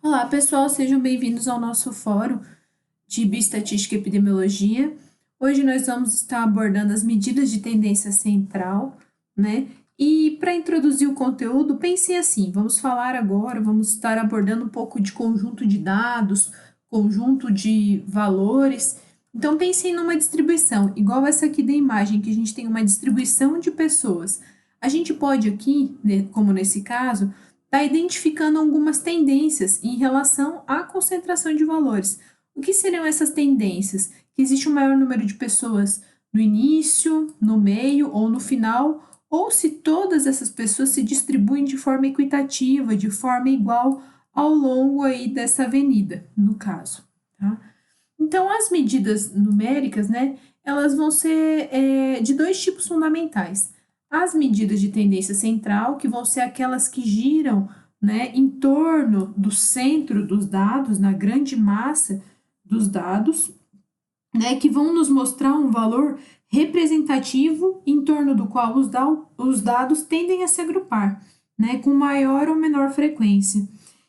Olá, pessoal, sejam bem-vindos ao nosso fórum de Bioestatística e Epidemiologia. Hoje nós vamos estar abordando as medidas de tendência central, né? E para introduzir o conteúdo, pensem assim: vamos falar agora, vamos estar abordando um pouco de conjunto de dados, conjunto de valores. Então, pensem numa distribuição, igual essa aqui da imagem, que a gente tem uma distribuição de pessoas. A gente pode aqui, como nesse caso, está identificando algumas tendências em relação à concentração de valores. O que seriam essas tendências? Que existe um maior número de pessoas no início, no meio ou no final, ou se todas essas pessoas se distribuem de forma equitativa, de forma igual ao longo aí dessa avenida, no caso, tá? Então, as medidas numéricas, né, elas vão ser de dois tipos fundamentais. As medidas de tendência central, que vão ser aquelas que giram, né, em torno do centro dos dados, na grande massa dos dados, né, que vão nos mostrar um valor representativo em torno do qual os dados tendem a se agrupar, né, com maior ou menor frequência,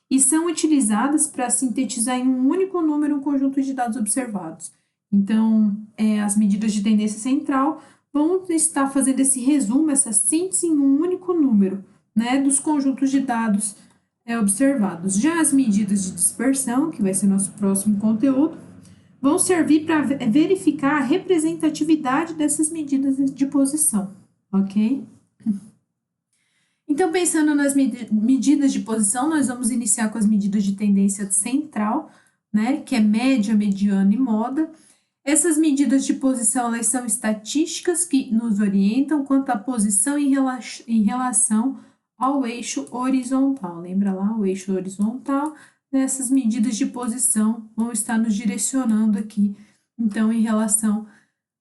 e são utilizadas para sintetizar em um único número um conjunto de dados observados. Então, as medidas de tendência central vão estar fazendo esse resumo, essa síntese em um único número, né, dos conjuntos de dados observados. Já as medidas de dispersão, que vai ser nosso próximo conteúdo, vão servir para verificar a representatividade dessas medidas de posição, ok? Então, pensando nas medidas de posição, nós vamos iniciar com as medidas de tendência central, né, que é média, mediana e moda. Essas medidas de posição, elas são estatísticas que nos orientam quanto à posição em relação ao eixo horizontal. Lembra lá, o eixo horizontal? Essas medidas de posição vão estar nos direcionando aqui, então, em relação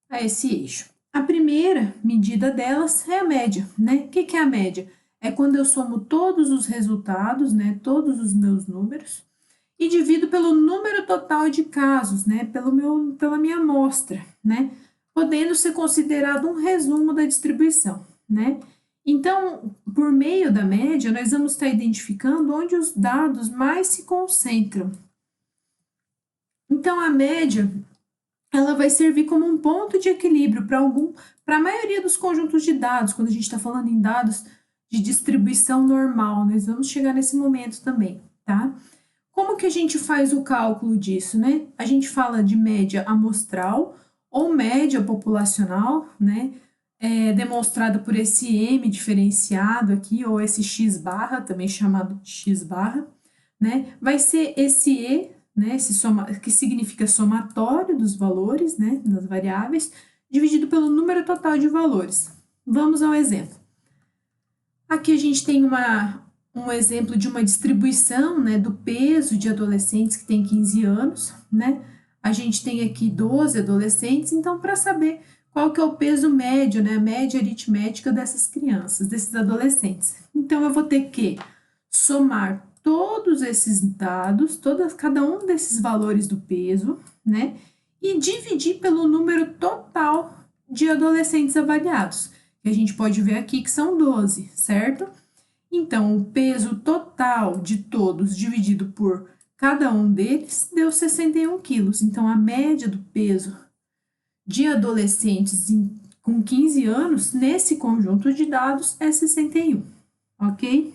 a esse eixo. A primeira medida delas é a média, né? O que é a média? É quando eu somo todos os resultados, né, todos os meus números, e divido pelo número total de casos, né, pela minha amostra, né, podendo ser considerado um resumo da distribuição, né. Então, por meio da média, nós vamos estar identificando onde os dados mais se concentram. Então, a média, ela vai servir como um ponto de equilíbrio para a maioria dos conjuntos de dados, quando a gente está falando em dados de distribuição normal, nós vamos chegar nesse momento também, tá? Como que a gente faz o cálculo disso, né? A gente fala de média amostral ou média populacional, né? Demonstrada por esse M diferenciado aqui, ou esse X barra, também chamado de X barra, né? Vai ser esse E, né? Que significa somatório dos valores, né? Das variáveis, dividido pelo número total de valores. Vamos ao exemplo. Aqui a gente tem um exemplo de uma distribuição, né, do peso de adolescentes que têm 15 anos, né? A gente tem aqui 12 adolescentes, então para saber qual que é o peso médio, né, a média aritmética dessas crianças, desses adolescentes. Então eu vou ter que somar todos esses dados, cada um desses valores do peso, né, e dividir pelo número total de adolescentes avaliados, que a gente pode ver aqui que são 12, certo? Então, o peso total de todos dividido por cada um deles deu 61 quilos. Então, a média do peso de adolescentes com 15 anos nesse conjunto de dados é 61, ok?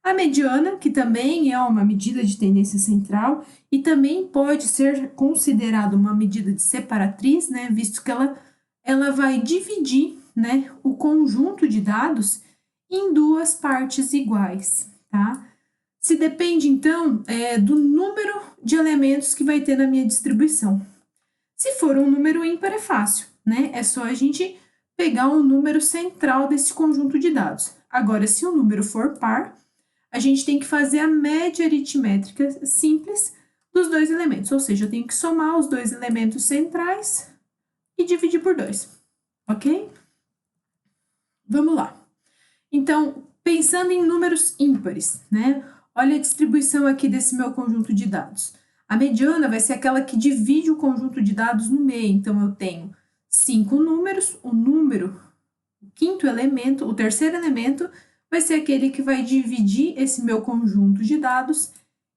A mediana, que também é uma medida de tendência central e também pode ser considerada uma medida de separatriz, né, visto que ela vai dividir, né, o conjunto de dados em duas partes iguais, tá? Se depende, então, do número de elementos que vai ter na minha distribuição. Se for um número ímpar, é fácil, né? É só a gente pegar um número central desse conjunto de dados. Agora, se o número for par, a gente tem que fazer a média aritmétrica simples dos dois elementos, ou seja, eu tenho que somar os dois elementos centrais e dividir por 2, ok? Vamos lá. Então, pensando em números ímpares, né? Olha a distribuição aqui desse meu conjunto de dados. A mediana vai ser aquela que divide o conjunto de dados no meio. Então, eu tenho 5 números, o quinto elemento, o terceiro elemento vai ser aquele que vai dividir esse meu conjunto de dados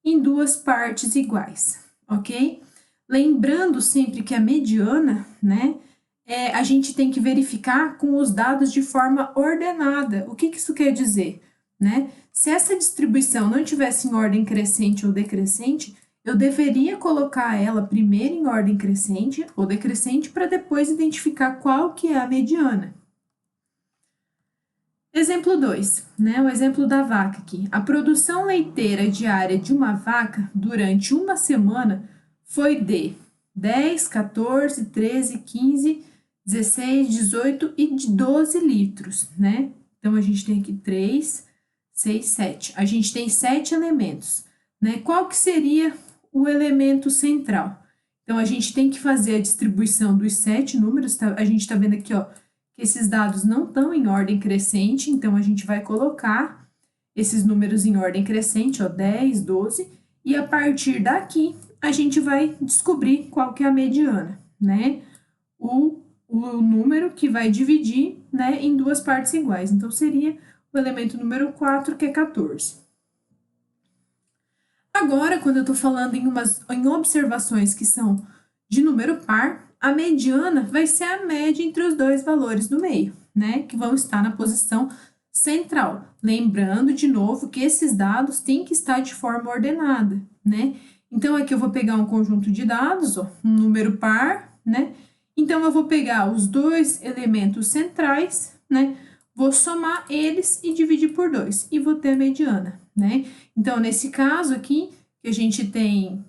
em duas partes iguais, ok? Lembrando sempre que a mediana, né, a gente tem que verificar com os dados de forma ordenada. O que isso quer dizer, né? Se essa distribuição não tivesse em ordem crescente ou decrescente, eu deveria colocar ela primeiro em ordem crescente ou decrescente para depois identificar qual que é a mediana. Exemplo 2, né? O exemplo da vaca aqui. A produção leiteira diária de uma vaca durante uma semana foi de 10, 14, 13, 15, 16, 18 e de 12 litros, né? Então, a gente tem aqui 3, 6, 7. A gente tem 7 elementos, né? Qual que seria o elemento central? Então, a gente tem que fazer a distribuição dos 7 números, tá? A gente está vendo aqui, ó, que esses dados não estão em ordem crescente, então a gente vai colocar esses números em ordem crescente, ó, 10, 12, e a partir daqui a gente vai descobrir qual que é a mediana, né? O número que vai dividir, né, em duas partes iguais. Então, seria o elemento número 4, que é 14. Agora, quando eu estou falando em observações que são de número par, a mediana vai ser a média entre os dois valores do meio, né? Que vão estar na posição central. Lembrando, de novo, que esses dados têm que estar de forma ordenada, né? Então, aqui eu vou pegar um conjunto de dados, ó, um número par, né? Então, eu vou pegar os dois elementos centrais, né? Vou somar eles e dividir por 2, e vou ter a mediana, né? Então, nesse caso aqui, que a gente tem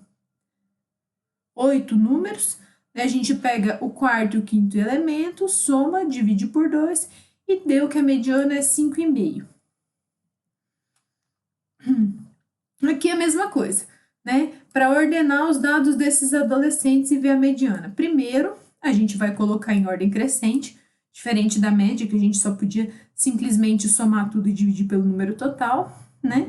8 números, a gente pega o quarto e o quinto elemento, soma, divide por 2 e deu que a mediana é 5,5. Aqui é a mesma coisa, né? Para ordenar os dados desses adolescentes e ver a mediana. Primeiro, a gente vai colocar em ordem crescente, diferente da média, que a gente só podia simplesmente somar tudo e dividir pelo número total, né?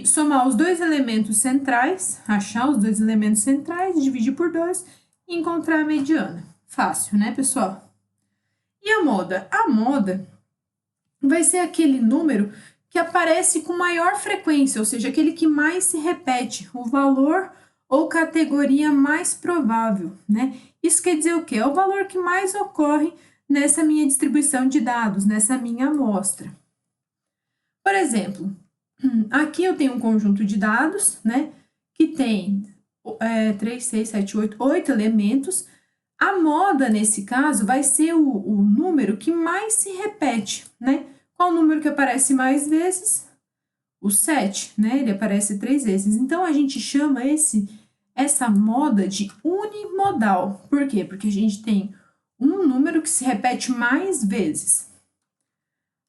Somar os dois elementos centrais, achar os dois elementos centrais, dividir por 2 e encontrar a mediana. Fácil, né, pessoal? E a moda? A moda vai ser aquele número que aparece com maior frequência, ou seja, aquele que mais se repete, o valor ou categoria mais provável, né? Isso quer dizer o quê? É o valor que mais ocorre nessa minha distribuição de dados, nessa minha amostra. Por exemplo, aqui eu tenho um conjunto de dados, né, que tem 3, 6, 7, 8 elementos. A moda, nesse caso, vai ser o número que mais se repete, né? Qual o número que aparece mais vezes? O 7, né? Ele aparece 3 vezes. Então, a gente chama essa moda de unimodal. Por quê? Porque a gente tem um número que se repete mais vezes.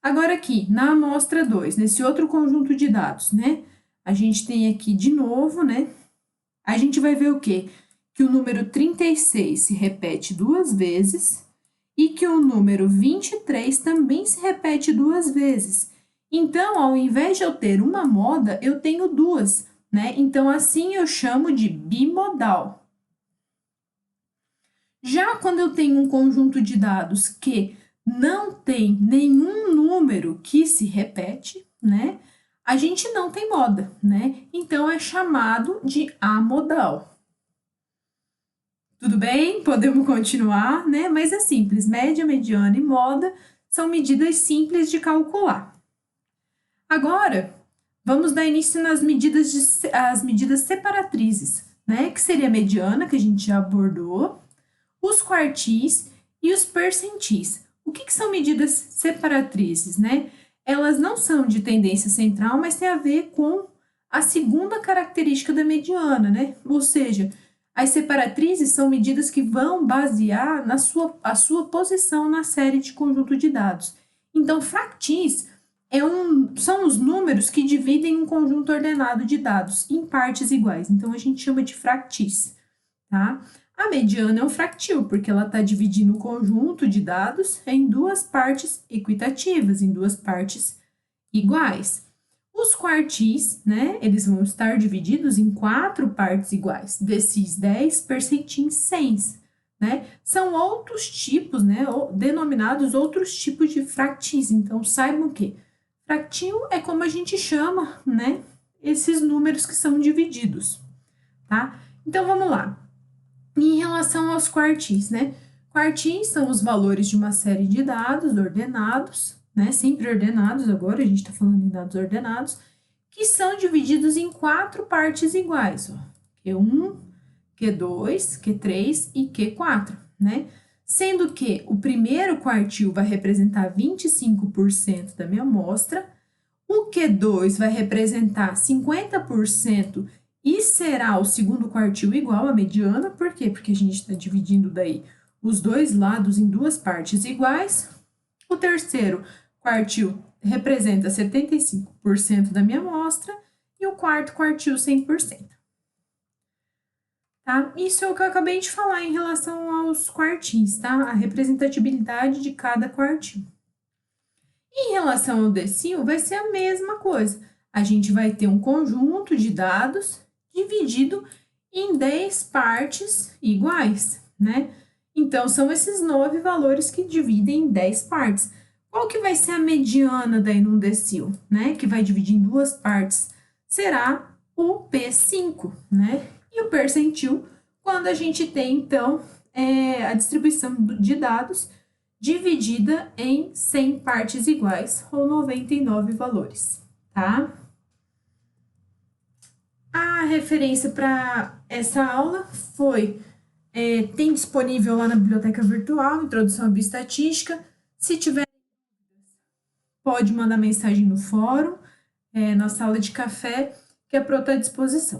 Agora aqui, na amostra 2, nesse outro conjunto de dados, né? A gente tem aqui de novo, né? A gente vai ver o quê? Que o número 36 se repete 2 vezes e que o número 23 também se repete 2 vezes. Então, ao invés de eu ter uma moda, eu tenho duas, né? Então, assim eu chamo de bimodal. Já quando eu tenho um conjunto de dados que não tem nenhum número que se repete, né? A gente não tem moda, né? Então, é chamado de amodal. Tudo bem? Podemos continuar, né? Mas é simples, média, mediana e moda são medidas simples de calcular. Agora, vamos dar início nas as medidas separatrizes, né? Que seria a mediana, que a gente já abordou, os quartis e os percentis. O que são medidas separatrizes, né? Elas não são de tendência central, mas tem a ver com a segunda característica da mediana, né? Ou seja, as separatrizes são medidas que vão basear a sua posição na série de conjunto de dados. Então, fractis são os números que dividem um conjunto ordenado de dados em partes iguais. Então, a gente chama de fractis, tá? A mediana é um fractil, porque ela está dividindo o conjunto de dados em duas partes equitativas, em duas partes iguais. Os quartis, né, eles vão estar divididos em 4 partes iguais, desses 10 percentins 100, né? São outros tipos, né, denominados outros tipos de fractis. Então, saibam que fractil é como a gente chama, né, esses números que são divididos, tá? Então, vamos lá. Em relação aos quartis, né? Quartis são os valores de uma série de dados ordenados, né? Sempre ordenados agora, a gente está falando em dados ordenados, que são divididos em 4 partes iguais, ó. Q1, Q2, Q3 e Q4, né? Sendo que o primeiro quartil vai representar 25% da minha amostra, o Q2 vai representar 50% e será o segundo quartil igual à mediana. Por quê? Porque a gente está dividindo daí os dois lados em 2 partes iguais. O terceiro quartil representa 75% da minha amostra e o quarto quartil 100%. Tá? Isso é o que eu acabei de falar em relação aos quartis, tá? A representatividade de cada quartil. Em relação ao decil, vai ser a mesma coisa. A gente vai ter um conjunto de dados dividido em 10 partes iguais, né? Então, são esses 9 valores que dividem em 10 partes. Qual que vai ser a mediana daí num decil, né? Que vai dividir em 2 partes? Será o P5, né? E o percentil, quando a gente tem, então, a distribuição de dados dividida em 100 partes iguais, ou 99 valores, tá? A referência para essa aula foi, tem disponível lá na biblioteca virtual, Introdução à Bioestatística. Se tiver, pode mandar mensagem no fórum, na sala de café, que a Pro está à disposição.